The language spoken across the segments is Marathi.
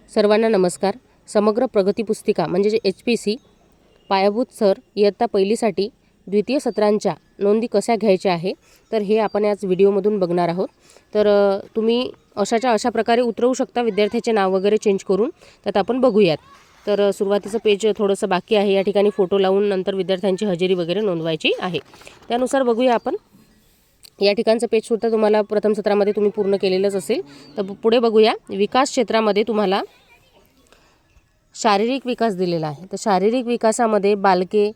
सर्वांना नमस्कार. समग्र प्रगती पुस्तिका म्हणजे HPC पायाभूत सर इयत्ता पहिलीसाठी द्वितीय सत्रांच्या नोंदी कशा घ्यायच्या आहे तर हे आपण याच व्हिडिओमधून बघणार आहोत. तर तुम्ही अशा प्रकारे उतरवू शकता विद्यार्थ्याचे नाव वगैरे चेंज करून. त्यात आपण बघूयात. तर सुरुवातीचं पेज थोडंसं बाकी आहे. या ठिकाणी फोटो लावून नंतर विद्यार्थ्यांची हजेरी वगैरे नोंदवायची आहे. त्यानुसार बघूया आपण. या ठिकाणचं पेजसुद्धा तुम्हाला प्रथम सत्रामध्ये तुम्ही पूर्ण केलेलंच असेल. तर पुढे बघूया. विकास क्षेत्रामध्ये तुम्हाला शारीरिक विकास दिलेला आहे. तर शारीरिक विकासामध्ये बालके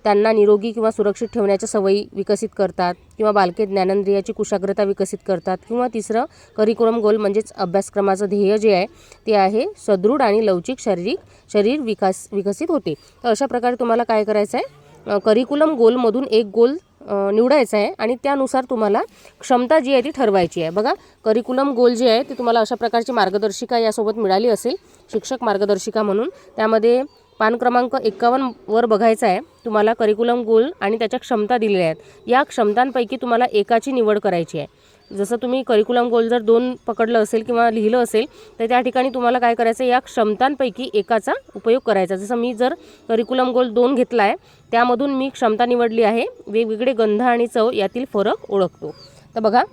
त्यांना निरोगी किंवा सुरक्षित ठेवण्याच्या सवयी विकसित करतात किंवा बालके ज्ञानेंद्रियाची कुशाग्रता विकसित करतात किंवा तिसरं करिक्युलम गोल म्हणजेच अभ्यासक्रमाचं ध्येय जे आहे ते आहे सदृढ आणि लवचिक शरीर विकसित होते. तर अशा प्रकारे तुम्हाला काय करायचं आहे, करिक्युलम गोलमधून एक गोल निवडायचा आहे आणि त्यानुसार तुम्हाला क्षमता जी आहे ती ठरवायची आहे. बघा, करिक्युलम गोल जे आहे ते तुम्हाला अशा प्रकारची मार्गदर्शिका यासोबत मिळाली असेल, शिक्षक मार्गदर्शिका म्हणून. त्यामध्ये पान क्रमांक 51 वर बघायचा आहे तुम्हाला करिक्युलम गोल आणि त्याच्या क्षमता दिलेल्या आहेत. या क्षमतांपैकी तुम्हाला एकाची निवड करायची आहे. जसं तुम्ही करिक्युलम गोल जर 2 पकडलं असेल किंवा लिहिलं असेल तर त्या ठिकाणी तुम्हाला काय करायचं, या क्षमतांपैकी एकाचा उपयोग करायचा. जसं मी जर करिक्युलम गोल 2 घेतला आहे त्यामधून मी क्षमता निवडली आहे वेगवेगळे गंध आणि चव यातील फरक ओळखतो. तर बघा,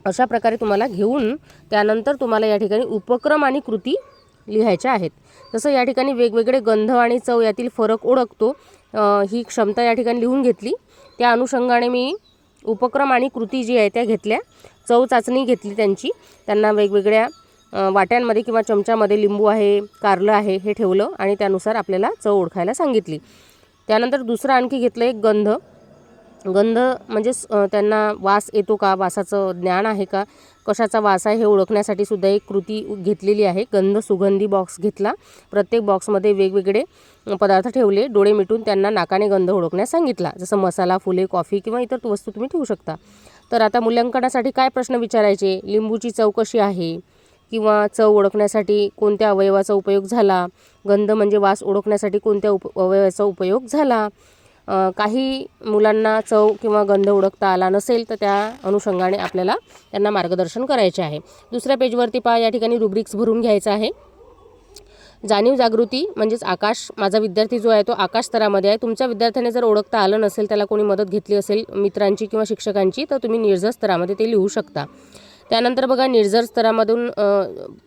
अशा प्रकारे तुम्हाला घेऊन त्यानंतर तुम्हाला या ठिकाणी उपक्रम आणि कृती लिहायच्या आहेत. जसं या ठिकाणी वेगवेगळे गंध आणि चव यातील फरक ओळखतो ही क्षमता या ठिकाणी लिहून घेतली. त्या अनुषंगाने मी उपक्रम आणि कृती जी आहे त्या घेतल्या. चव चाचणी घेतली त्यांची. त्यांना वेगवेगळ्या वाट्यांमध्ये किंवा चमच्यामध्ये लिंबू आहे, कारलं आहे हे ठेवलं आणि त्यानुसार आपल्याला चव ओळखायला सांगितली. त्यानंतर दुसरं आणखी घेतलं एक गंध म्हणजे त्यांना वास येतो का, वासाचं ज्ञान आहे का, कशाचा वास आहे हे ओळखण्यासाठी सुद्धा एक कृती घेतलेली आहे. गंध सुगंधी बॉक्स घेतला. प्रत्येक बॉक्समध्ये वेगवेगळे पदार्थ ठेवले. डोळे मिटून त्यांना नाकाने गंध ओळखण्यास सांगितला. जसं मसाला, फुले, कॉफी किंवा इतर वस्तू तुम्ही ठेवू शकता. तर आता मूल्यांकनासाठी काय प्रश्न विचारायचे, लिंबूची चव कशी आहे किंवा चव ओळखण्यासाठी कोणत्या अवयवाचा उपयोग झाला, गंध म्हणजे वास ओळखण्यासाठी कोणत्या अवयवाचा उपयोग झाला. काही मुलांना चव किंवा गंध ओळखता आला नसेल तर त्या अनुषंगाने आपल्याला त्यांना मार्गदर्शन करायचे आहे. दुसऱ्या पेजवरती पहा, या ठिकाणी रुब्रिक्स भरून घ्यायचं आहे. जाणीव जागृती म्हणजेच आकाश, माझा विद्यार्थी जो आहे तो आकाश स्तरामध्ये आहे. तुमच्या विद्यार्थ्याने जर ओळखता आलं नसेल, त्याला कोणी मदत घेतली असेल मित्रांची किंवा शिक्षकांची, तर तुम्ही निर्जर स्तरामध्ये ते लिहू शकता. त्यानंतर बघा, निर्जर स्तरामधून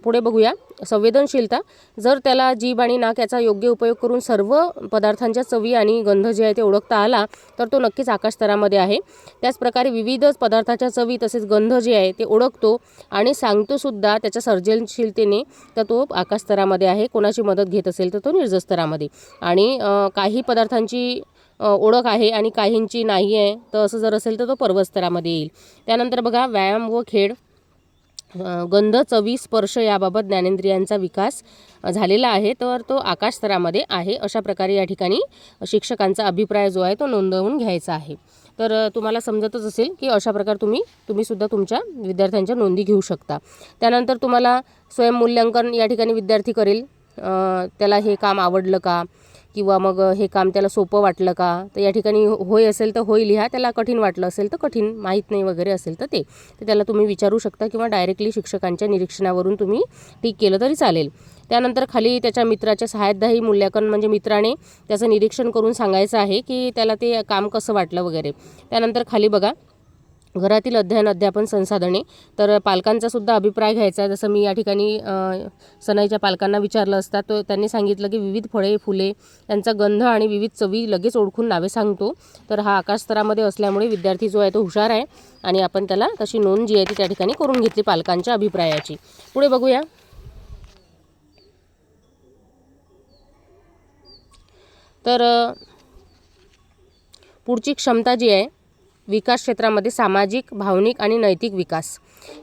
पुढे बघूया. संवेदनशीलता, जर त्याला जीभ आणि नाक याचा योग्य उपयोग करून सर्व पदार्थांच्या चवी आणि गंध जे आहे ते ओळखता आला तर तो नक्कीच आकाश स्तरामध्ये आहे. त्याचप्रकारे विविध पदार्थाच्या चवी तसेच गंध जे आहे ते ओळखतो आणि सांगतो सुद्धा त्याच्या सर्जनशीलतेने, तर तो आकाश स्तरामध्ये आहे. कोणाची मदत घेत असेल तर तो निर्जर स्तरामध्ये. आणि काही पदार्थांची ओळख आहे आणि काहींची नाही आहे, तर असं जर असेल तर तो पर्वत स्तरामध्ये येईल. त्यानंतर बघा, व्यायाम व खेळ, गंध, चवी, स्पर्श याबाबत ज्ञानेंद्रियांचा विकास झालेला आहे तर तो आकाश स्तरामध्ये आहे. अशा प्रकारे या ठिकाणी शिक्षकांचा अभिप्राय जो आहे तो नोंदवून घ्यायचा आहे. तर तुम्हाला समजतच असेल की अशा प्रकारे तुम्ही सुद्धा तुमच्या विद्यार्थ्यांच्या नोंदी घेऊ शकता. त्यानंतर तुम्हाला स्वयंमूल्यांकन या ठिकाणी विद्यार्थी करेल. त्याला हे काम आवडलं का किंवा मग हे काम त्याला सोपं वाटलं का, तर या ठिकाणी होय असेल तर होय लिहा, त्याला कठीण वाटलं असेल तर कठीण, माहीत नाही वगैरे असेल तर त्याला तुम्ही विचारू शकता किंवा डायरेक्टली शिक्षकांच्या निरीक्षणावरून तुम्ही टिक केलं तरी चालेल. त्यानंतर खाली त्याच्या मित्राच्या सहाय्यदायी मूल्यांकन म्हणजे मित्राने त्याचं निरीक्षण करून सांगायचं आहे की त्याला ते काम कसं वाटलं वगैरे. त्यानंतर खाली बघा, घरातील अध्यापन संसाधने, तर पालकांचा सुद्धा अभिप्राय घ्यायचा. जसं मी या ठिकाणी सनाईच्या पालकांना विचारलं असता तर त्यांनी सांगितलं की विविध फळे, फुले यांचा गंध आणि विविध चवी लगेच ओळखून नावे सांगतो. तर हा आकाश स्तरामध्ये असल्यामुळे विद्यार्थी जो आहे तो हुशार आहे आणि आपण त्याला तशी नोंद जी आहे ती त्या ठिकाणी करून घेतली पालकांच्या अभिप्रायाची. पुढे बघूया. तर पुढची क्षमता जी आहे विकास क्षेत्रामध्ये सामाजिक, भावनिक आणि नैतिक विकास,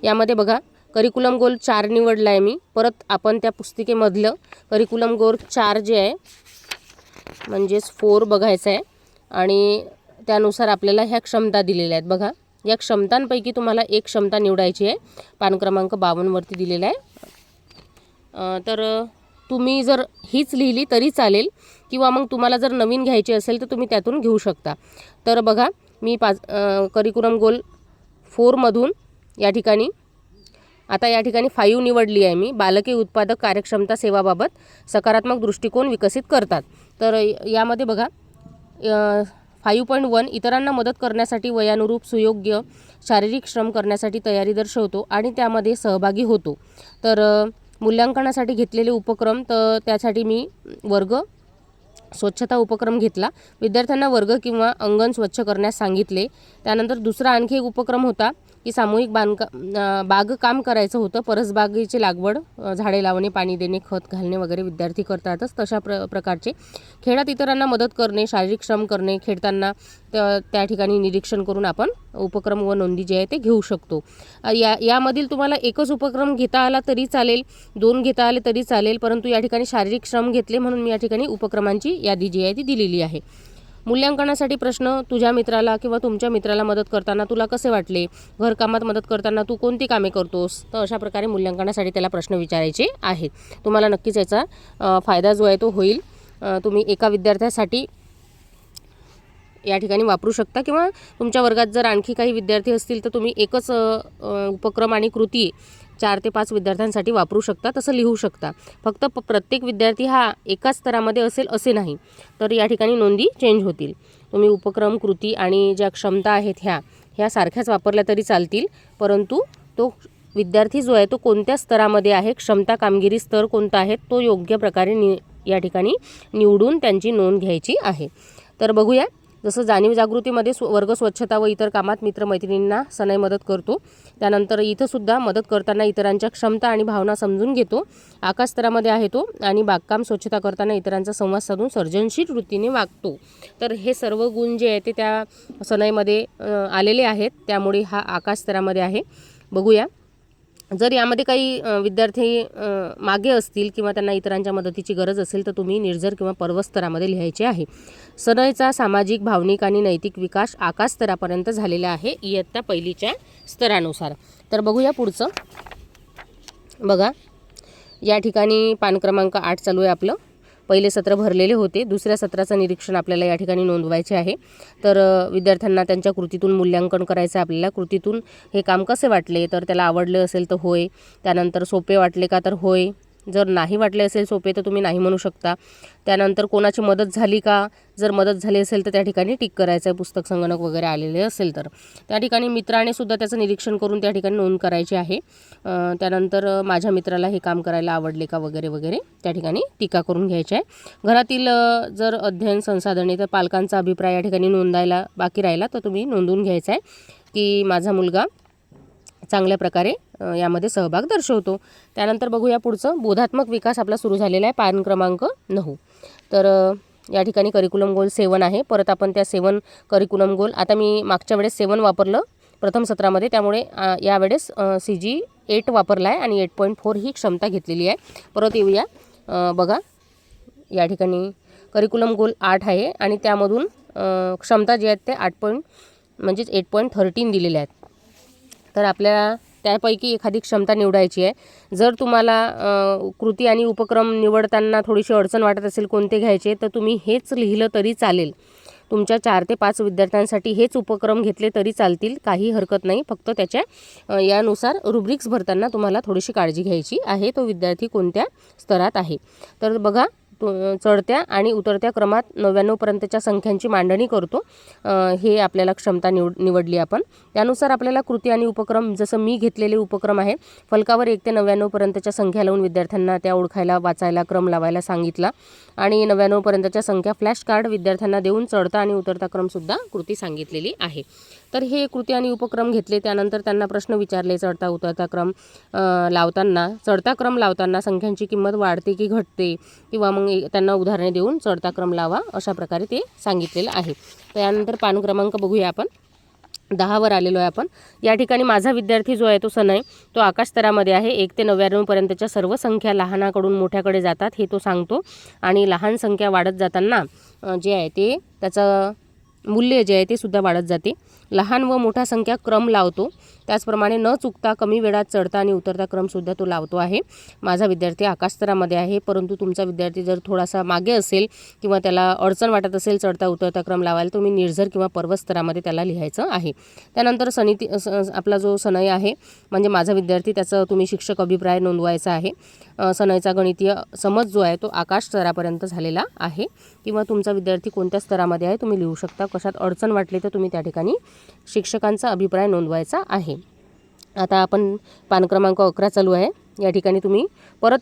यामध्ये बघा करिक्युलम गोल 4 निवडला आहे मी. परत आपण त्या पुस्तिकेमधलं करिक्युलम गोल 4 जे आहे म्हणजेच 4 बघायचं आहे आणि त्यानुसार आपल्याला ह्या क्षमता दिलेल्या आहेत. बघा, या क्षमतांपैकी तुम्हाला एक क्षमता निवडायची आहे. पान क्रमांक 52 वरती दिलेला आहे. तर तुम्ही जर हीच लिहिली तरी चालेल किंवा मग तुम्हाला जर नवीन घ्यायची असेल तर तुम्ही त्यातून घेऊ शकता. तर बघा, मी करिक्युलम गोल 4 मधून या ठिकाणी आता या ठिकाणी 5 निवडली आहे मी. बालके उत्पादक कार्यक्षमता सेवाबाबत सकारात्मक दृष्टिकोन विकसित करतात. तर यामध्ये बघा 5.1 इतरांना मदत करण्यासाठी वयानुरूप सुयोग्य शारीरिक श्रम करण्यासाठी तयारी दर्शवतो आणि त्यामध्ये सहभागी होतो. तर मूल्यांकनासाठी घेतलेले उपक्रम, तर त्यासाठी मी वर्ग स्वच्छता उपक्रम घेतला. विद्यार्थ्यांना वर्ग किंवा अंगण स्वच्छ करण्यास सांगितले. त्यानंतर दुसरा आणखी एक उपक्रम होता की सामूहिक बागकाम करायचं होतं. परसबागेची लागवड, झाडे लावणे, पाणी देणे, खत घालणे वगैरे विद्यार्थी करतातच. तशा प्रकारचे खेळात इतरांना मदत करणे, शारीरिक श्रम करणे, खेळताना त्या ठिकाणी निरीक्षण करून आपण उपक्रम व नोंदी जे आहे ते घेऊ शकतो. यामधील तुम्हाला एकच उपक्रम घेता आला तरी चालेल, 2 घेता आले तरी चालेल, परंतु या ठिकाणी शारीरिक श्रम घेतले म्हणून मी या ठिकाणी उपक्रमांची यादी जी आहे ती दिलेली आहे. मूल्यांकनासाठी प्रश्न, तुझ्या मित्राला किंवा तुमच्या मित्राला मदत करताना तुला कसे वाटले? घरकामात मदत करताना तू कोणती कामे करतोस? तर अशा प्रकारे मूल्यांकनासाठी त्याला प्रश्न विचारायचे आहेत. तुम्हाला नक्कीच याचा फायदा जो आहे तो होईल. तुम्ही एका विद्यार्थ्यासाठी या ठिकाणी वापरू शकता किंवा तुमच्या वर्गात जर आणखी काही विद्यार्थी असतील तर तुम्ही एकच उपक्रम आणि कृती 4 ते 5 विद्यार्थ्यांसाठी वापरू शकता, तसं लिहू शकता. फक्त प्रत्येक विद्यार्थी हा एकाच स्तरामध्ये असेल असे नाही, तर या ठिकाणी नोंदी चेंज होतील. तुम्ही उपक्रम, कृती आणि ज्या क्षमता आहेत ह्या सारख्याच वापरल्या तरी चालतील, परंतु तो विद्यार्थी जो आहे तो कोणत्या स्तरामध्ये आहे, क्षमता कामगिरी स्तर कोणता आहे तो योग्य प्रकारे या ठिकाणी निवडून त्यांची नोंद घ्यायची आहे. तर बघूया, जसं जाणीव जागृतीमध्ये वर्ग स्वच्छता व इतर कामात मित्रमैत्रिणींना सनई मदत करतो. त्यानंतर इथंसुद्धा मदत करताना इतरांच्या क्षमता आणि भावना समजून घेतो. आकाश स्तरामध्ये आहे तो आणि बागकाम स्वच्छता करताना इतरांचा संवाद साधून सर्जनशील वृत्तीने वागतो. तर हे सर्व गुण जे आहे ते त्या सनईमध्ये आलेले आहेत, त्यामुळे हा आकाश स्तरामध्ये आहे. बघूया, जर यामध्ये काही विद्यार्थी मागे असतील किंवा त्यांना इतरांच्या मदतीची गरज असेल तर तुम्ही निर्जर किंवा पर्वत स्तरामध्ये लिहायचे आहे. सनईचा सामाजिक, भावनिक आणि नैतिक विकास आकाश स्तरापर्यंत झालेला आहे इयत्ता पहिलीच्या स्तरानुसार. तर बघूया पुढचं. बघा, या ठिकाणी पान क्रमांक 8 चालू आहे आपलं. पहिले सत्र भरलेले होते, दुसऱ्या सत्राचं निरीक्षण आपल्याला या ठिकाणी नोंदवायचे आहे. तर विद्यार्थ्यांना त्यांच्या कृतीतून मूल्यांकन करायचं आहे आपल्याला. कृतीतून हे काम कसे वाटले, तर त्याला आवडले असेल तर होय, त्यानंतर सोपे वाटले का तर होय, जर नाही वाटले असेल सोपे तर तुम्ही नाही म्हणू शकता. त्यानंतर कोणाची मदत झाली का, जर मदत झाली असेल तर त्या ठिकाणी टिक करायचं आहे, पुस्तक संगणक वगैरे आलेले असेल तर. त्या ठिकाणी मित्राने सुद्धा त्याचं निरीक्षण करून त्या ठिकाणी नोंद करायची आहे. त्यानंतर माझ्या मित्राला हे काम करायला आवडले का वगैरे वगैरे त्या ठिकाणी टीका करून घ्यायची आहे. घरातील जर अध्ययन संसाधने तर पालकांचा अभिप्राय या ठिकाणी नोंदायला बाकी राहिला तर तुम्ही नोंदवून घ्यायचा आहे की माझा मुलगा चांगल्या प्रकारे यामध्ये सहभाग दर्शवतो. त्यानंतर बघूया पुढचं. बोधात्मक विकास आपला सुरू झालेला आहे, पान क्रमांक 9. तर या ठिकाणी करिक्युलम गोल 7 आहे. परत आपण त्या 7 करिक्युलम गोल, आता मी मागच्या वेळेस 7 वापरलं प्रथम सत्रामध्ये, त्यामुळे यावेळेस CG 8 वापरला आहे आणि 8.4 ही क्षमता घेतलेली आहे. परत येऊया. बघा, या ठिकाणी करिक्युलम गोल 8 आहे आणि त्यामधून क्षमता जी आहेत ते 8.13 दिलेल्या आहेत. तर आपल्याला त्यापैकी एखादी क्षमता निवडायची आहे. जर तुम्हाला कृती आणि उपक्रम निवडताना थोडीशी अडचण वाटत असेल कोणते घ्यायचे, तर तुम्ही हेच लिहिलं तरी चालेल. तुमच्या 4 ते 5 विद्यार्थ्यांसाठी हेच उपक्रम घेतले तरी चालतील, काही हरकत नाही. फक्त त्याच्या यानुसार रुब्रिक्स भरताना तुम्हाला थोडीशी काळजी घ्यायची आहे, तो विद्यार्थी कोणत्या स्तरात आहे. तर बघा, चढत्या आणि उतरत्या क्रमात 99 पर्यंतच्या संख्यांची मांडणी करतो. हे आपल्याला क्षमता निवडली आपण. त्यानुसार आपल्याला कृती आणि उपक्रम, जसं मी घेतलेले उपक्रम आहे, फलकावर 1 ते 99 पर्यंतच्या संख्या लावून विद्यार्थ्यांना त्या ओळखायला, वाचायला, क्रम लावायला सांगितला आणि 99 पर्यंतच्या संख्या फ्लॅश कार्ड विद्यार्थ्यांना देऊन चढता आणि उतरता क्रमसुद्धा कृती सांगितलेली आहे. तर हे कृती आणि उपक्रम घेतले. त्यानंतर त्यांना प्रश्न विचारले. चढता उतरता क्रम लावताना, चढता क्रम लावताना संख्यांची किंमत वाढते की घटते, किंवा मग त्यांना उदाहरणे देऊन चढता क्रम लावा, अशा प्रकारे ते सांगितलेलं आहे. त्यानंतर पान क्रमांक बघूया आपण. 10 वर आलेलो आहे आपण. या ठिकाणी माझा विद्यार्थी जो आहे तो सनई, तो आकाश स्तरामध्ये आहे. 1 ते 99 पर्यंतच्या सर्व संख्या लहानाकडून मोठ्याकडे जातात हे तो सांगतो आणि लहान संख्या वाढत जाताना जे आहे ते त्याचं मूल्य जे आहे ते सुद्धा वाढत जाते. लहान व मोठा संख्या क्रम लावतो, त्याचप्रमाणे न चुकता कमी वेळात चढता आणि उतरता क्रमसुद्धा तो लावतो आहे. माझा विद्यार्थी आकाश स्तरामध्ये आहे, परंतु तुमचा विद्यार्थी जर थोडासा मागे असेल किंवा त्याला अडचण वाटत असेल चढता उतरता क्रम लावायला, तुम्ही निर्झर किंवा पर्वत स्तरामध्ये त्याला लिहायचं आहे. त्यानंतर आपला जो सनई आहे म्हणजे माझा विद्यार्थी, त्याचं तुम्ही शिक्षक अभिप्राय नोंदवायचा आहे. सनईचा गणितीय समज जो आहे तो आकाश स्तरापर्यंत झालेला आहे किंवा तुमचा विद्यार्थी कोणत्या स्तरामध्ये आहे तुम्ही लिहू शकता. कशात अडचण वाटली तर तुम्ही त्या ठिकाणी शिक्षकांचा अभिप्राय नोंदवायचा आहे. आता आपण पान क्रमांक 11 चालू आहे. या ठिकाणी तुम्ही परत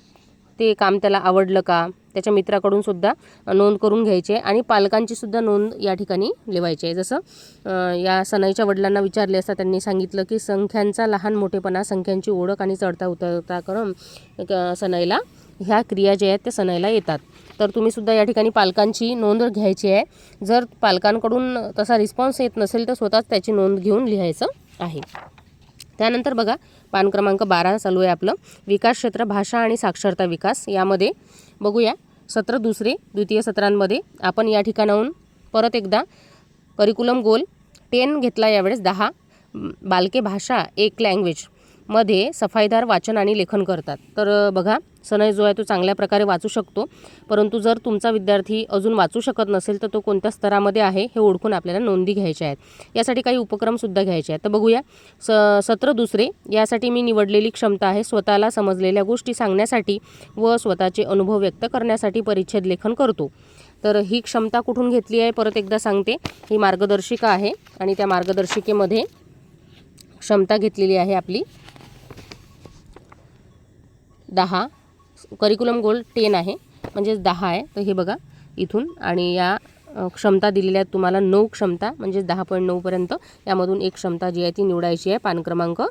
ते काम त्याला आवडलं का त्याच्या मित्राकडून सुद्धा नोंद करून घ्यायची आहे आणि पालकांची सुद्धा नोंद या ठिकाणी लिहायची आहे. जसं या सनईच्या वडिलांना विचारले असता त्यांनी सांगितलं की संख्यांचा लहान मोठेपणा, संख्यांची ओळख आणि चढता उतरता क्रम सनईला, ह्या क्रिया ज्या आहेत त्या सनईला येतात. तर तुम्ही सुद्धा या ठिकाणी पालकांची नोंद घ्यायची आहे. जर पालकांकडून तसा रिस्पॉन्स येत नसेल तर स्वतःच त्याची नोंद घेऊन लिहायचं आहे. त्यानंतर बघा पान क्रमांक 12 चालू आहे आपलं, विकास क्षेत्र भाषा आणि साक्षरता विकास. यामध्ये बघूया सत्र दुसरे द्वितीय सत्रांमध्ये आपण या ठिकाणाहून परत एकदा करिक्युलम गोल 10 घेतला, यावेळेस 10. बालके भाषा एक लँग्वेज मध्ये सफाईदार वाचन आणि लेखन करतात. तर बघा सनई जो आहे तो चांगल्या प्रकारे वाचू शकतो, परंतु जर तुमचा विद्यार्थी अजून वाचू शकत नसेल तर तो कोणत्या स्तरामध्ये आहे हे ओळखून आपल्याला नोंदी घ्यायच्या आहेत. यासाठी काही उपक्रमसुद्धा घ्यायचे आहेत. तर बघूया सत्र दुसरे, यासाठी मी निवडलेली क्षमता आहे स्वतःला समजलेल्या गोष्टी सांगण्यासाठी व स्वतःचे अनुभव व्यक्त करण्यासाठी परिच्छेद लेखन करतो. तर ही क्षमता कुठून घेतली आहे परत एकदा सांगते. ही मार्गदर्शिका आहे आणि त्या मार्गदर्शिकेमध्ये क्षमता घेतलेली आहे आपली 10. करिक्युलम गोल 10 आहे म्हणजेच 10 आहे. तर हे बघा इथून आणि या क्षमता दिलेल्या आहेत तुम्हाला 9 क्षमता म्हणजे 10.9 पर्यंत. यामधून एक क्षमता जी आहे ती निवडायची आहे. पान क्रमांक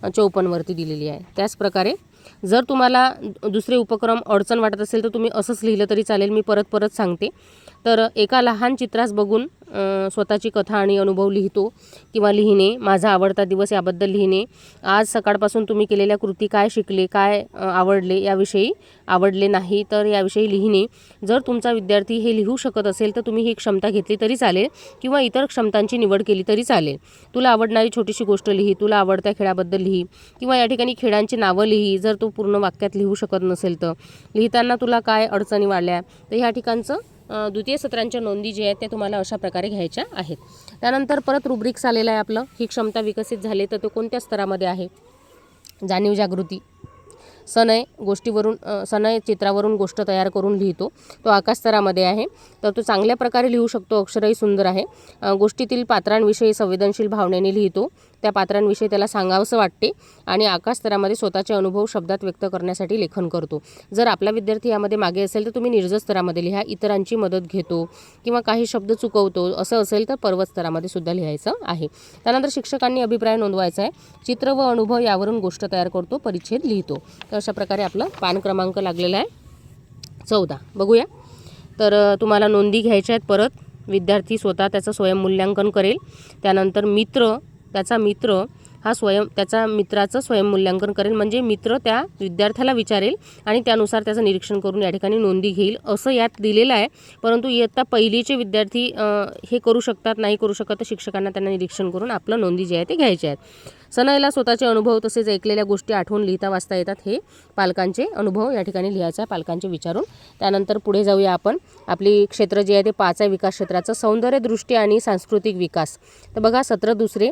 54 वरती दिलेली आहे. त्याचप्रकारे जर तुम्हाला दुसरे उपक्रम अडचण वाटत असेल तर तुम्ही असंच लिहिलं तरी चालेल. मी परत सांगते. तर एका लहान चित्रास बघून स्वतःची कथा आणि अनुभव लिहितो किंवा लिहिणे, माझा आवडता दिवस याबद्दल लिहिणे, आज सकाळपासून तुम्ही केलेल्या कृती काय शिकले, काय आवडले याविषयी, आवडले नाही तर याविषयी लिहिणे. जर तुमचा विद्यार्थी हे लिहू शकत असेल तर तुम्ही ही क्षमता घेतली तरी चालेल किंवा इतर क्षमतांची निवड केली तरी चालेल. तुला आवडणारी छोटीशी गोष्ट लिही, तुला आवडत्या खेळाबद्दल लिही किंवा या ठिकाणी खेळांची नावं लिही. जर तो पूर्ण वाक्यात लिहू शकत नसेल तर लिहिताना तुला काय अडचणी वाढल्या, तर ह्या ठिकाणचं द्वितीय सत्रांच्या नोंदी जे आहेत त्या तुम्हाला अशा प्रकारे घ्यायच्या आहेत. त्यानंतर परत रुब्रिक्स आलेलं आहे आपलं. ही क्षमता विकसित झाली तर तो कोणत्या स्तरामध्ये आहे. जाणीव जागृती, सनई सनई चित्रावरून गोष्ट तयार करून लिहितो, तो आकाश स्तरामध्ये आहे. तर तो चांगल्या प्रकारे लिहू शकतो, अक्षरही सुंदर आहे. गोष्टीतील पात्रांविषयी संवेदनशील भावनेने लिहितो, त्या पात्रांविषयी त्याला सांगावंसं वाटते आणि आकाश स्तरामध्ये स्वतःचे अनुभव शब्दात व्यक्त करण्यासाठी लेखन करतो. जर आपला विद्यार्थी यामध्ये मागे असेल तर तुम्ही निर्जर स्तरामध्ये लिहा, इतरांची मदत घेतो किंवा काही शब्द चुकवतो असं असेल तर पर्वत स्तरामध्ये सुद्धा लिहायचं आहे. त्यानंतर शिक्षकांनी अभिप्राय नोंदवायचा आहे. चित्र व अनुभव यावरून गोष्ट तयार करतो, परिच्छेद लिहितो. तर अशा प्रकारे आपलं पान क्रमांक लागलेला आहे 14. बघूया. तर तुम्हाला नोंदी घ्यायच्या आहेत. परत विद्यार्थी स्वतः त्याचं स्वयंमूल्यांकन करेल. त्यानंतर त्याचा मित्र हा त्याचा मित्राचं स्वयंमूल्यांकन करेल, म्हणजे मित्र त्या विद्यार्थ्याला विचारेल आणि त्यानुसार त्याचं निरीक्षण करून या ठिकाणी नोंदी घेईल असं यात दिलेलं आहे. परंतु इयत्ता पहिलीचे विद्यार्थी हे करू शकतात, नाही करू शकत तर शिक्षकांना त्यांना निरीक्षण करून आपलं नोंदी जे आहे ते घ्यायचे आहेत. सनईला स्वतःचे अनुभव तसेच ऐकलेल्या गोष्टी आठवून लिहिता वाचता येतात. हे पालकांचे अनुभव या ठिकाणी लिहायचे आहे, पालकांचे विचारून. त्यानंतर पुढे जाऊया आपण. आपली क्षेत्र जे आहे ते 5 आहे विकास क्षेत्राचं, सौंदर्यदृष्टी आणि सांस्कृतिक विकास. तर बघा सत्र दुसरे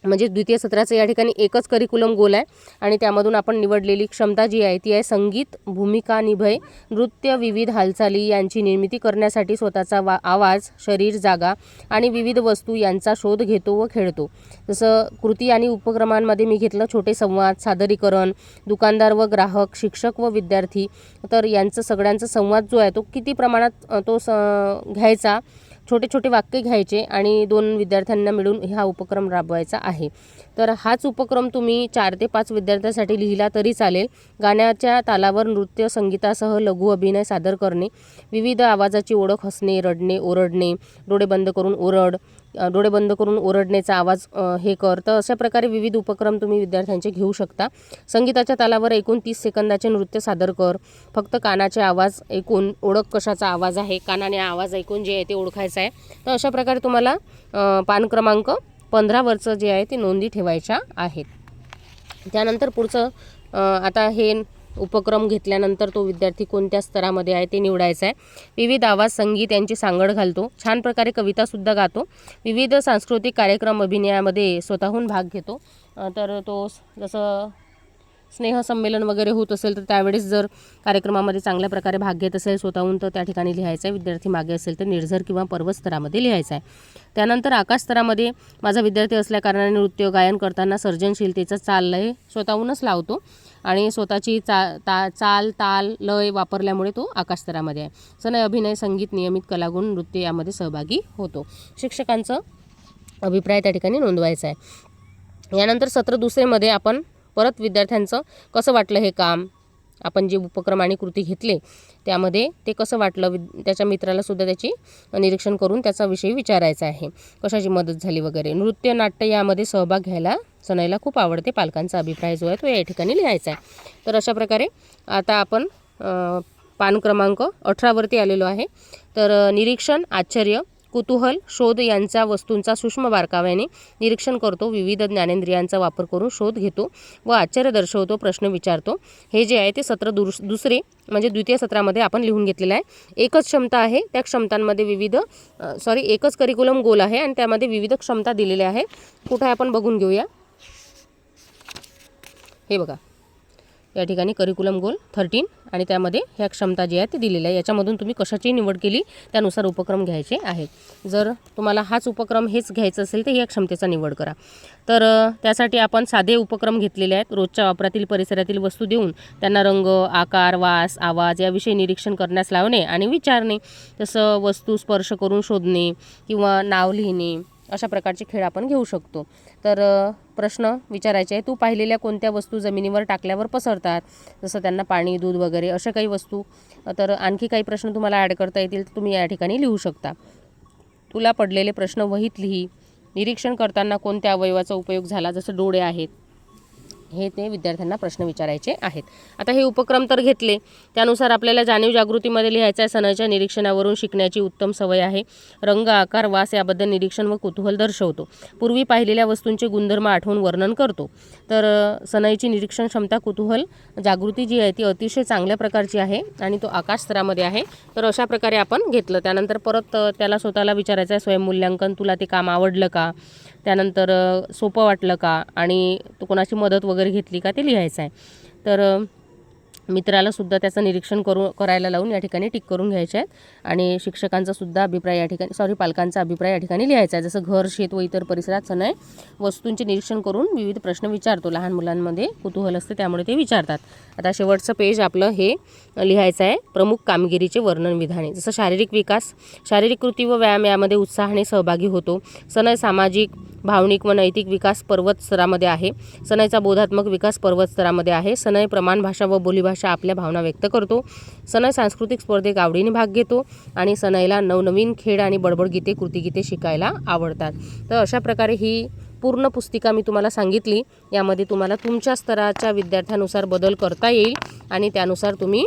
म्हणजे द्वितीय सत्राचं या ठिकाणी एकच करिक्युलम गोल आहे आणि त्यामधून आपण निवडलेली क्षमता जी आहे ती आहे संगीत, भूमिका निभय, नृत्य, विविध हालचाली यांची निर्मिती करण्यासाठी स्वतःचा आवाज, शरीर, जागा आणि विविध वस्तू यांचा शोध घेतो व खेळतो. जसं कृती आणि उपक्रमांमध्ये मी घेतलं छोटे संवाद, सादरीकरण, दुकानदार व ग्राहक, शिक्षक व विद्यार्थी. तर यांचं सगळ्यांचा संवाद जो आहे तो किती प्रमाणात तो घ्यायचा, छोटे छोटे वाक्य घ्यायचे आणि 2 विद्यार्थ्यांना मिळून हा उपक्रम राबवायचा आहे. तर हाच उपक्रम तुम्ही 4 ते 5 विद्यार्थ्यांसाठी लिहिला तरी चालेल. गाण्याच्या तालावर नृत्य, संगीतासह लघु अभिनय सादर करणे, विविध आवाजाची ओळख, हसणे, रडणे, ओरडणे, डोळे बंद करून ओरडण्याचा आवाज हे कर. तर अशा प्रकारे विविध उपक्रम तुम्ही विद्यार्थ्यांचे घेऊ शकता. संगीताच्या तालावर एकूण 30 सेकंदाचे नृत्य सादर कर. फक्त कानाचे आवाज ऐकून ओळख कशाचा आवाज आहे, कानाने आवाज ऐकून जे आहे ते ओळखायचं आहे. तर अशा प्रकारे तुम्हाला पान क्रमांक 15 जे आहे ते नोंदी ठेवायच्या आहेत. त्यानंतर पुढचं आता हे उपक्रम घेतल्यानंतर तो विद्यार्थी कोणत्या स्तरामध्ये आहे ते निवडायचं आहे. विविध आवाज संगीत यांची सांगड घालतो, छान प्रकारे कवितासुद्धा गातो, विविध सांस्कृतिक कार्यक्रम अभिनयामध्ये स्वतःहून भाग घेतो. तर तो जसं स्नेहसंमेलन वगैरे होत असेल तर त्यावेळेस जर कार्यक्रमामध्ये चांगल्या प्रकारे भाग घेत असेल स्वतःहून तर त्या ठिकाणी लिहायचं आहे. विद्यार्थी मागे असेल तर निर्झर किंवा पर्वत स्तरामध्ये लिहायचं आहे. त्यानंतर आकाश स्तरामध्ये माझा विद्यार्थी असल्याकारणाने नृत्य गायन करताना सर्जनशीलतेचा चाल लय स्वतःहूनच लावतो आणि स्वतःची चाल ताल लय वापरल्यामुळे तो आकाश स्तरामध्ये आहे. सनय अभिनय संगीत नियमित कलागुण नृत्य यामध्ये सहभागी होतो. शिक्षकांचं अभिप्राय त्या ठिकाणी नोंदवायचा आहे. यानंतर सत्र दुसरेमध्ये आपण परत विद्यार्थ्यांचं कसं वाटलं हे काम, आपण जे उपक्रम आणि कृती घेतले त्यामध्ये ते कसं वाटलं, त्याच्या मित्राला सुद्धा त्याची निरीक्षण करून त्याचा विषय विचारायचा आहे, कशाची मदत झाली वगैरे. नृत्य नाट्य यामध्ये सहभाग घ्यायला सनयला खूप आवडते, पालकांचा अभिप्राय जो आहे तो या ठिकाणी लिहायचा आहे. तर अशा प्रकारे आता आपण पान क्रमांक 18वरती आलेलो आहे. तर निरीक्षण, आश्चर्य, कुतूहल, शोध यांचा वस्तूंचा सूक्ष्म बारकाव्याने निरीक्षण करतो, विविध ज्ञानेंद्रियांचा वापर करून शोध घेतो व आश्चर्य दर्शवतो, प्रश्न विचारतो. हे जे आहे ते सत्र दुसरे म्हणजे द्वितीय सत्रामध्ये आपण लिहून घेतलेलं आहे. एकच क्षमता आहे, त्या क्षमतांमध्ये एकच करिक्युलम गोल आहे आणि त्यामध्ये विविध क्षमता दिलेल्या आहे. कुठे आपण बघून घेऊया. हे बघा, या ठिकाणी करिक्युलम गोल 13 आणि त्यामध्ये ह्या क्षमता जी आहे ते दिलेल्या आहे. याच्यामधून तुम्ही कशाची निवड केली त्यानुसार उपक्रम घ्यायचे आहेत. जर तुम्हाला हाच उपक्रम हेच घ्यायचं असेल तर या क्षमतेचा निवड करा. तर त्यासाठी आपण साधे उपक्रम घेतलेले आहेत. रोजच्या वापरातील परिसरातील वस्तू देऊन त्यांना रंग, आकार, वास, आवाज याविषयी निरीक्षण करण्यास लावणे आणि विचारणे. तसं वस्तू स्पर्श करून शोधणे किंवा नाव लिहिणे अशा प्रकारचे खेळ आपण घेऊ शकतो. तर प्रश्न विचारायचे आहे, तू पाहिलेल्या कोणत्या वस्तू जमिनीवर टाकल्यावर पसरतात, जसं त्यांना पाणी, दूध वगैरे अशा काही वस्तू. तर आणखी काही प्रश्न तुम्हाला ॲड करता येतील तर तुम्ही या ठिकाणी लिहू शकता. तुला पडलेले प्रश्न वहीत लिही. निरीक्षण करताना कोणत्या अवयवाचा उपयोग झाला, जसं डोळे आहेत, हे ते विद्यार्थ्यांना प्रश्न विचारायचे आहेत. आता हे उपक्रम तर घेतले, त्यानुसार आपल्याला जाणीव जागृतीमध्ये लिहायचं आहे. सनयच्या निरीक्षणावरून शिकण्याची उत्तम सवय आहे. रंग, आकार, वास याबद्दल निरीक्षण व कुतूहल दर्शवतो. पूर्वी पाहिलेल्या वस्तूंचे गुणधर्म आठवून वर्णन करतो. तर सनयची निरीक्षण क्षमता, कुतूहल, जागृती जी आहे ती अतिशय चांगल्या प्रकारची आहे आणि तो आकाश स्तरामध्ये आहे. तर अशा प्रकारे आपण घेतलं. त्यानंतर परत त्याला स्वतःला विचारायचं आहे स्वयंमूल्यांकन, तुला ते काम आवडलं का, त्यानंतर सोपं वाटलं का आणि तो कोणाची मदत वगैरे घेतली का ते लिहायचं आहे. तर मित्राला सुद्धा त्याचं निरीक्षण करायला लावून या ठिकाणी टिक करून घ्यायचे आहेत आणि शिक्षकांचा सुद्धा अभिप्राय या ठिकाणी पालकांचा अभिप्राय या ठिकाणी लिहायचा आहे. जसं घर, शेत व इतर परिसरात सनय वस्तूंचे निरीक्षण करून विविध प्रश्न विचारतो. लहान मुलांमध्ये कुतूहल असते त्यामुळे ते विचारतात. आता शेवटचं पेज आपलं हे लिहायचं आहे, प्रमुख कामगिरीचे वर्णन विधाने. जसं शारीरिक विकास, शारीरिक कृती व व्यायाम यामध्ये उत्साहाने सहभागी होतो. सनय सामाजिक, भावनिक व नैतिक विकास पर्वत स्तरामध्ये आहे. सनयचा बोधात्मक विकास पर्वत स्तरामध्ये आहे. सनय प्रमाण भाषा व बोलीभाषा आपल्या भावना व्यक्त करतो. सनय सांस्कृतिक स्पर्धेत आवडीने भाग घेतो आणि सनयला नवनवीन खेळ आणि बडबडगीते, कृतिगीते शिकायला आवडतात. तर अशा प्रकारे ही पूर्ण पुस्तिका मी तुम्हाला सांगितली. यामध्ये तुम्हाला तुमच्या स्तराच्या विद्यार्थ्यानुसार बदल करता येईल आणि त्यानुसार तुम्ही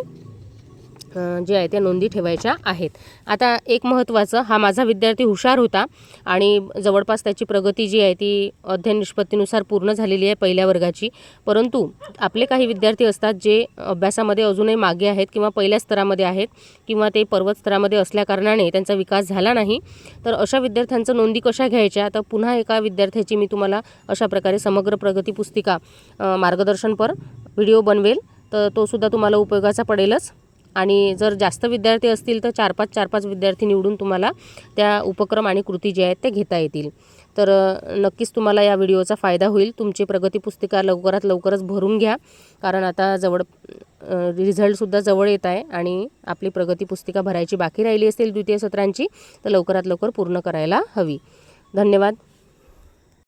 जे आहे त्या नोंदी ठेवायच्या आहेत. आता एक महत्त्वाचं, हा माझा विद्यार्थी हुशार होता आणि जवळपास त्याची प्रगती जी आहे ती अध्ययन निष्पत्तीनुसार पूर्ण झालेली आहे पहिल्या वर्गाची. परंतु आपले काही विद्यार्थी असतात जे अभ्यासामध्ये अजूनही मागे आहेत किंवा पहिल्या स्तरामध्ये आहेत किंवा ते पर्वत स्तरामध्ये असल्याकारणाने त्यांचा विकास झाला नाही. तर अशा विद्यार्थ्यांचं नोंदी कशा घ्यायच्या, तर पुन्हा एका विद्यार्थ्याची मी तुम्हाला अशा प्रकारे समग्र प्रगती पुस्तिका मार्गदर्शनपर व्हिडिओ बनवेल. तर तो सुद्धा तुम्हाला उपयोगाचा पडेलच. आणि जर जास्त विद्यार्थी असतील तर 4-5 विद्यार्थी निवडून तुम्हाला त्या उपक्रम आणि कृती जे आहेत ते घेता येतील. तर नक्कीच तुम्हाला या व्हिडिओचा फायदा होईल. तुमची प्रगती पुस्तिका लवकरात लवकरच भरून घ्या, कारण आता रिझल्टसुद्धा जवळ येत आहे आणि आपली प्रगती पुस्तिका भरायची बाकी राहिली असेल द्वितीय सत्रांची, तर लवकरात लवकर पूर्ण करायला हवी. धन्यवाद.